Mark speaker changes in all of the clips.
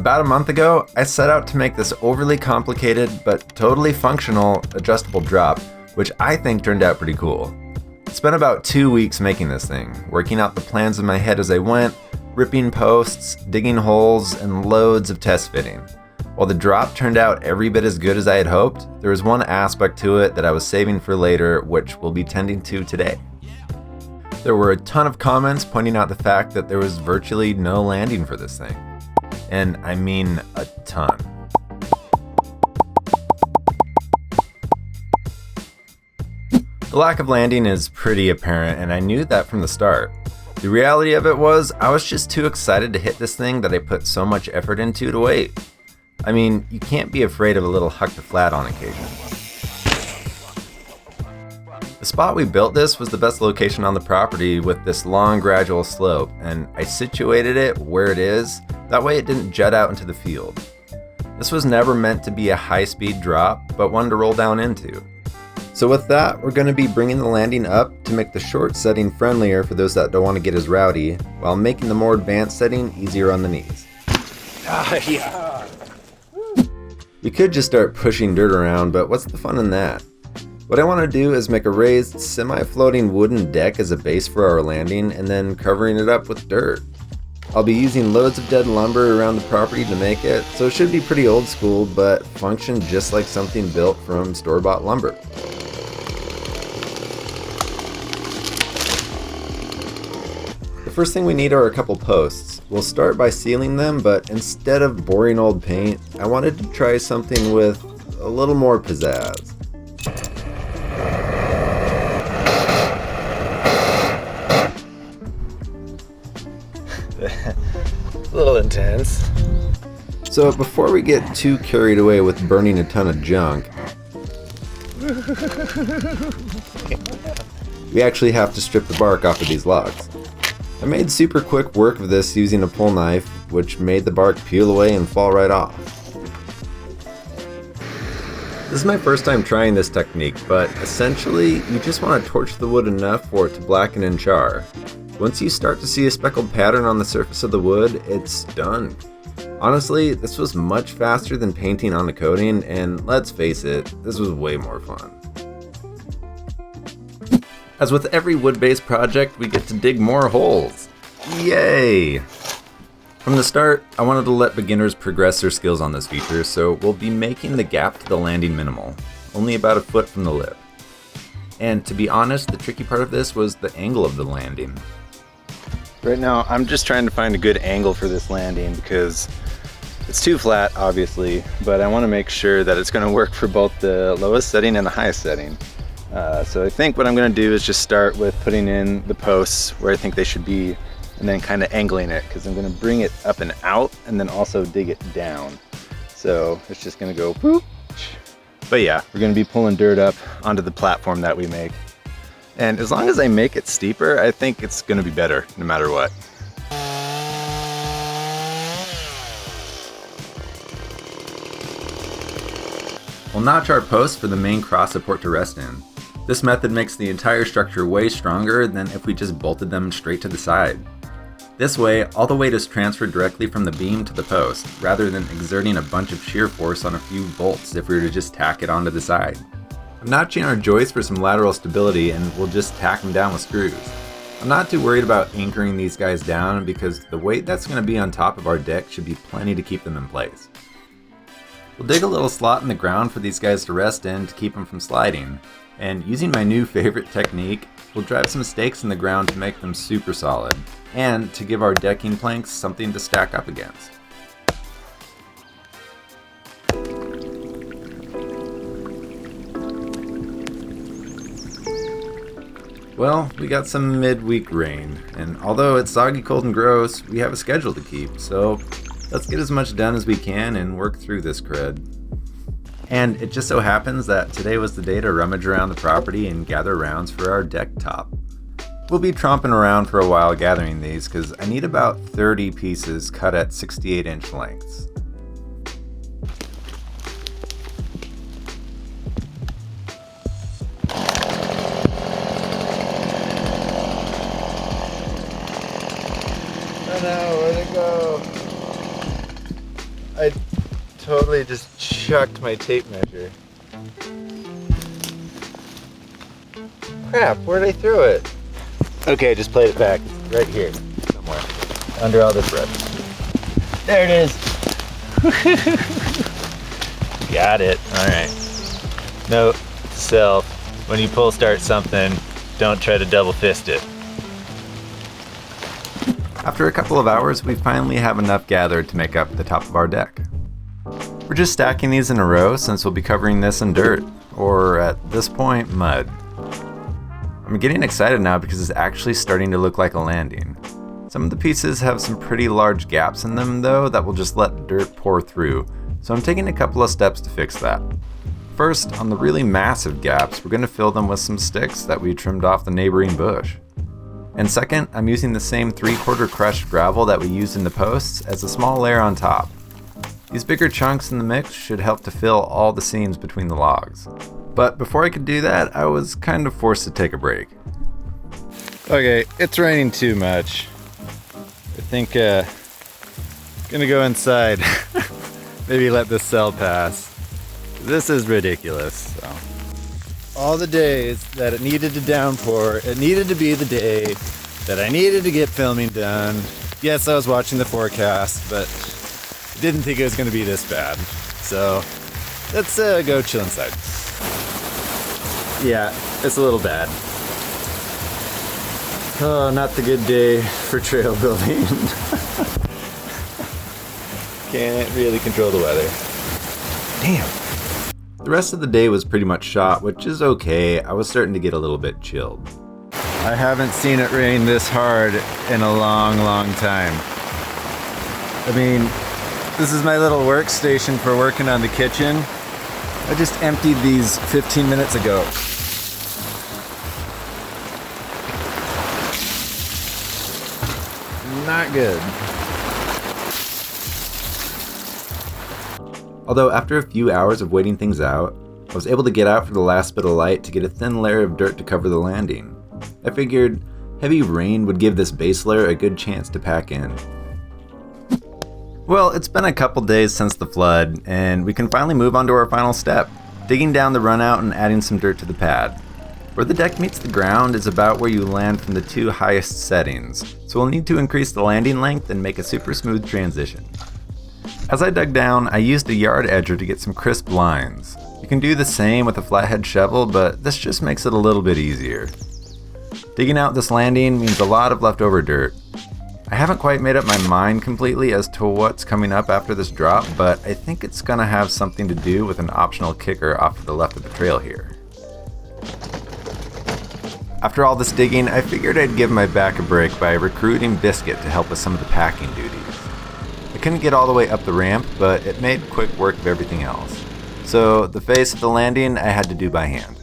Speaker 1: About a month ago, I set out to make this overly complicated but totally functional adjustable drop, which I think turned out pretty cool. I spent about 2 weeks making this thing, working out the plans in my head as I went, ripping posts, digging holes, and loads of test fitting. While the drop turned out every bit as good as I had hoped, there was one aspect to it that I was saving for later, which we'll be tending to today. There were a ton of comments pointing out the fact that there was virtually no landing for this thing. And I mean a ton. The lack of landing is pretty apparent, and I knew that from the start. The reality of it was, I was just too excited to hit this thing that I put so much effort into to wait. I mean, you can't be afraid of a little huck to flat on occasion. The spot we built this was the best location on the property with this long gradual slope, and I situated it where it is, that way it didn't jut out into the field. This was never meant to be a high-speed drop, but one to roll down into. So with that, we're going to be bringing the landing up to make the short setting friendlier for those that don't want to get as rowdy, while making the more advanced setting easier on the knees.
Speaker 2: Yeah.
Speaker 1: We could just start pushing dirt around, but what's the fun in that? What I want to do is make a raised, semi-floating wooden deck as a base for our landing, and then covering it up with dirt. I'll be using loads of dead lumber around the property to make it, so it should be pretty old school, but function just like something built from store-bought lumber. The first thing we need are a couple posts. We'll start by sealing them, but instead of boring old paint, I wanted to try something with a little more pizzazz.
Speaker 2: A little intense.
Speaker 1: So before we get too carried away with burning a ton of junk, we actually have to strip the bark off of these logs. I made super quick work of this using a pull knife, which made the bark peel away and fall right off. This is my first time trying this technique, but essentially you just want to torch the wood enough for it to blacken and char. Once you start to see a speckled pattern on the surface of the wood, it's done. Honestly, this was much faster than painting on a coating, and let's face it, this was way more fun. As with every wood-based project, we get to dig more holes. Yay! From the start, I wanted to let beginners progress their skills on this feature, so we'll be making the gap to the landing minimal, only about a foot from the lip. And to be honest, the tricky part of this was the angle of the landing.
Speaker 2: Right now, I'm just trying to find a good angle for this landing because it's too flat, obviously, but I want to make sure that it's going to work for both the lowest setting and the highest setting. So I think what I'm going to do is just start with putting in the posts where I think they should be, and then kind of angling it, because I'm going to bring it up and out and then also dig it down. So it's just going to go boop. But yeah, we're going to be pulling dirt up onto the platform that we make. And as long as I make it steeper, I think it's going to be better no matter what.
Speaker 1: We'll notch our posts for the main cross support to rest in. This method makes the entire structure way stronger than if we just bolted them straight to the side. This way, all the weight is transferred directly from the beam to the post, rather than exerting a bunch of shear force on a few bolts if we were to just tack it onto the side. I'm notching our joists for some lateral stability, and we'll just tack them down with screws. I'm not too worried about anchoring these guys down because the weight that's going to be on top of our deck should be plenty to keep them in place. We'll dig a little slot in the ground for these guys to rest in to keep them from sliding, and using my new favorite technique, we'll drive some stakes in the ground to make them super solid, and to give our decking planks something to stack up against. Well, we got some midweek rain, and although it's soggy, cold, and gross, we have a schedule to keep, so let's get as much done as we can and work through this crud. And it just so happens that today was the day to rummage around the property and gather rounds for our deck top. We'll be tromping around for a while gathering these because I need about 30 pieces cut at 68-inch lengths. Oh no, where'd it go?
Speaker 2: totally just chucked my tape measure. Crap, where'd I throw it? Okay, just played it back. It's right here somewhere. Under all this rubbish. There it is. Got it. Alright. Note to self, when you pull start something, don't try to double fist it.
Speaker 1: After a couple of hours, we finally have enough gathered to make up the top of our deck. We're just stacking these in a row since we'll be covering this in dirt, or at this point, mud. I'm getting excited now because it's actually starting to look like a landing. Some of the pieces have some pretty large gaps in them though that will just let dirt pour through, so I'm taking a couple of steps to fix that. First, on the really massive gaps, we're going to fill them with some sticks that we trimmed off the neighboring bush. And second, I'm using the same 3/4 crushed gravel that we used in the posts as a small layer on top. These bigger chunks in the mix should help to fill all the seams between the logs. But before I could do that, I was kind of forced to take a break.
Speaker 2: Okay, it's raining too much. I think gonna go inside. Maybe let this cell pass. This is ridiculous. So. All the days that it needed to downpour, it needed to be the day that I needed to get filming done. Yes, I was watching the forecast, but didn't think it was gonna be this bad. So let's go chill inside. Yeah, it's a little bad. Oh, not the good day for trail building. Can't really control the weather. Damn.
Speaker 1: The rest of the day was pretty much shot, which is okay. I was starting to get a little bit chilled.
Speaker 2: I haven't seen it rain this hard in a long, long time. I mean, this is my little workstation for working on the kitchen. I just emptied these 15 minutes ago. Not good.
Speaker 1: Although after a few hours of waiting things out, I was able to get out for the last bit of light to get a thin layer of dirt to cover the landing. I figured heavy rain would give this base layer a good chance to pack in. Well, it's been a couple days since the flood, and we can finally move on to our final step, digging down the runout and adding some dirt to the pad. Where the deck meets the ground is about where you land from the two highest settings, so we'll need to increase the landing length and make a super smooth transition. As I dug down, I used a yard edger to get some crisp lines. You can do the same with a flathead shovel, but this just makes it a little bit easier. Digging out this landing means a lot of leftover dirt. I haven't quite made up my mind completely as to what's coming up after this drop, but I think it's gonna have something to do with an optional kicker off to the left of the trail here. After all this digging, I figured I'd give my back a break by recruiting Biscuit to help with some of the packing duties. I couldn't get all the way up the ramp, but it made quick work of everything else. So the face of the landing I had to do by hand.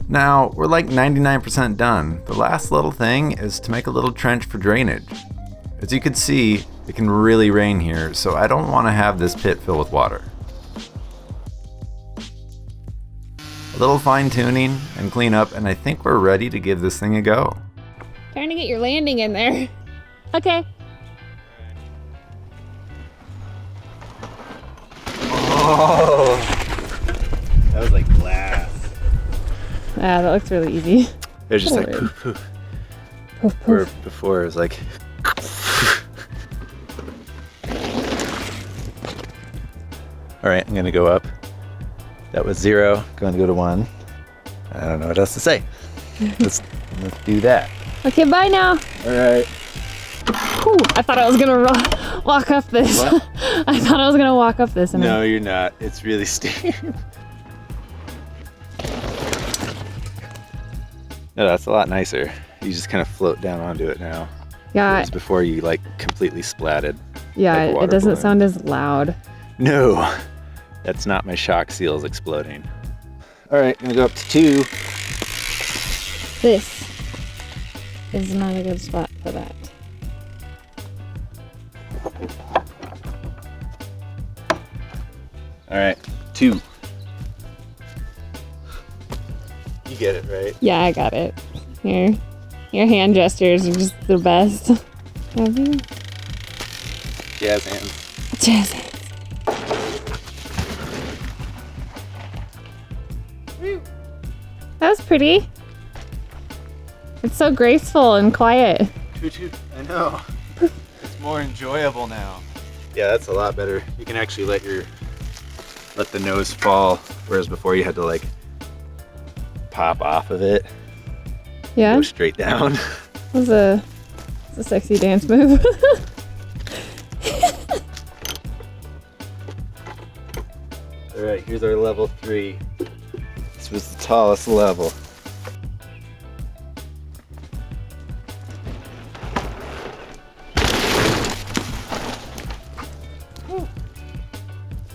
Speaker 1: Now, we're like 99% done. The last little thing is to make a little trench for drainage. As you can see, it can really rain here, so I don't want to have this pit fill with water. A little fine tuning and clean up, and I think we're ready to give this thing a go.
Speaker 3: Trying to get your landing in there. Okay.
Speaker 2: Oh, that was like glass.
Speaker 3: Ah, that looks really easy.
Speaker 2: It was just like poof poof.
Speaker 3: Poof,
Speaker 2: Where
Speaker 3: poof.
Speaker 2: before it was like. All right, I'm gonna go up. That was 0. Going to go to 1. I don't know what else to say. Let's do that.
Speaker 3: Okay, bye now.
Speaker 2: All right.
Speaker 3: Whew, I thought I was gonna walk up this.
Speaker 2: What?
Speaker 3: I thought I was gonna walk up this. And
Speaker 2: No, you're not. It's really steep. No, that's a lot nicer. You just kind of float down onto it now.
Speaker 3: Yeah.
Speaker 2: Whereas before you like completely splatted.
Speaker 3: Yeah,
Speaker 2: like a water
Speaker 3: it doesn't
Speaker 2: balloon.
Speaker 3: sound as loud.
Speaker 2: No, that's not my shock seals exploding. All right, I'm gonna go up to 2.
Speaker 3: This is not a good spot for that.
Speaker 2: All right, 2. You get it, right?
Speaker 3: Yeah, I got it. Your hand gestures are just the best. Have you? Jesus. That was pretty. It's so graceful and quiet.
Speaker 2: I know. It's more enjoyable now. Yeah, that's a lot better. You can actually let the nose fall, whereas before you had to like pop off of it.
Speaker 3: Yeah.
Speaker 2: Go straight down.
Speaker 3: That was a sexy dance move.
Speaker 2: All right, here's our level 3. This was the tallest level.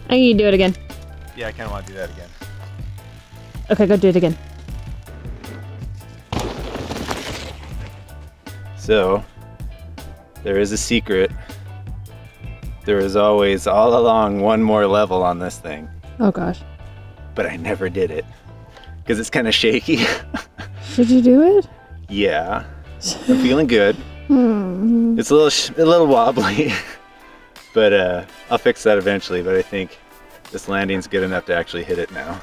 Speaker 3: I need you to do it again.
Speaker 2: Yeah, I kind of want to do that again.
Speaker 3: Okay, go do it again.
Speaker 2: So, there is a secret. There is always, all along, one more level on this thing.
Speaker 3: Oh gosh.
Speaker 2: But I never did it. Because it's kind of shaky.
Speaker 3: Should you do it?
Speaker 2: Yeah. I'm feeling good. It's a little wobbly. But I'll fix that eventually. But I think this landing's good enough to actually hit it now.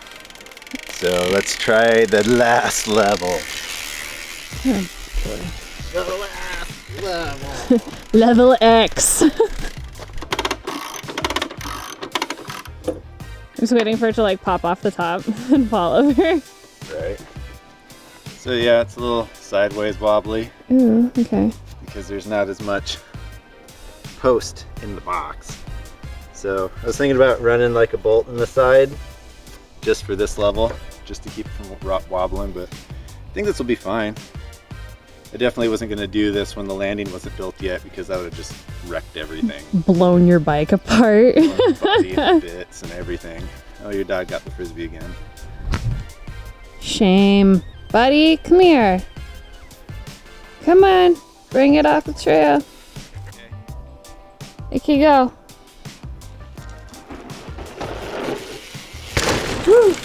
Speaker 2: So let's try the last level.
Speaker 3: Oh,
Speaker 2: The last level.
Speaker 3: Level X. I'm just waiting for it to like pop off the top and fall over.
Speaker 2: Right. So yeah, it's a little sideways wobbly.
Speaker 3: Ooh, okay.
Speaker 2: Because there's not as much post in the box. So I was thinking about running like a bolt in the side just for this level, just to keep it from wobbling, but I think this will be fine. I definitely wasn't going to do this when the landing wasn't built yet because that would have just wrecked everything.
Speaker 3: Blown your bike apart.
Speaker 2: Body and bits and everything. Oh, your dog got the frisbee again.
Speaker 3: Shame. Buddy, come here. Come on. Bring it off the trail.
Speaker 2: Okay.
Speaker 3: It can go. Woo.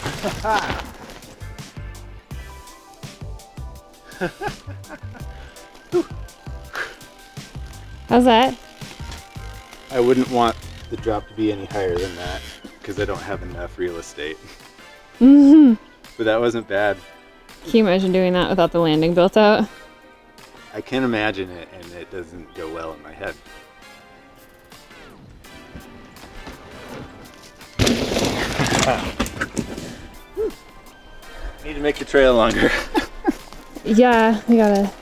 Speaker 3: How's that?
Speaker 2: I wouldn't want the drop to be any higher than that because I don't have enough real estate.
Speaker 3: Mm-hmm.
Speaker 2: But that wasn't bad.
Speaker 3: Can you imagine doing that without the landing built out?
Speaker 2: I can imagine it, and it doesn't go well in my head. Need to make the trail longer.
Speaker 3: Yeah, we got a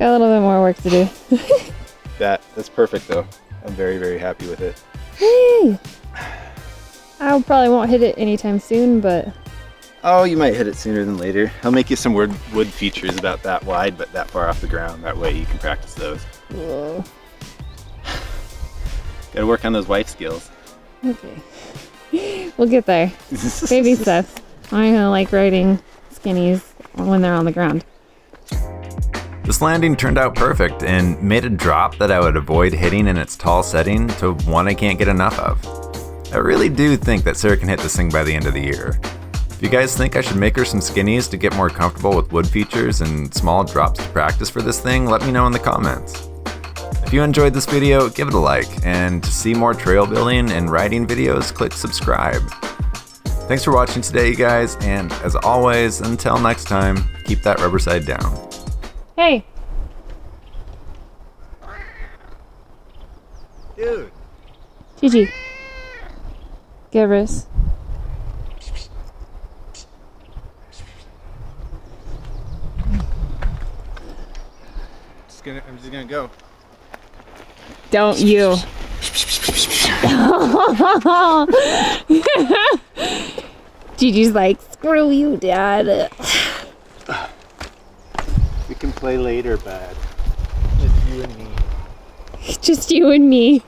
Speaker 3: little bit more work to do.
Speaker 2: That's perfect though. I'm very, very happy with it.
Speaker 3: Hey! I probably won't hit it anytime soon, but...
Speaker 2: Oh, you might hit it sooner than later. I'll make you some wood features about that wide, but that far off the ground. That way you can practice those.
Speaker 3: Whoa.
Speaker 2: Gotta work on those wife skills.
Speaker 3: Okay. We'll get there. Baby steps. I like riding skinnies when they're on the ground.
Speaker 1: This landing turned out perfect and made a drop that I would avoid hitting in its tall setting to one I can't get enough of. I really do think that Sarah can hit this thing by the end of the year. If you guys think I should make her some skinnies to get more comfortable with wood features and small drops to practice for this thing, let me know in the comments. If you enjoyed this video, give it a like, and to see more trail building and riding videos, click subscribe. Thanks for watching today, you guys, and as always, until next time, keep that rubber side down.
Speaker 3: Hey!
Speaker 2: Dude.
Speaker 3: Gigi. Give us.
Speaker 2: I'm just gonna go.
Speaker 3: Don't you. Gigi's like, screw you, Dad.
Speaker 2: We can play later, bud. Just you and me.
Speaker 3: Just you and me.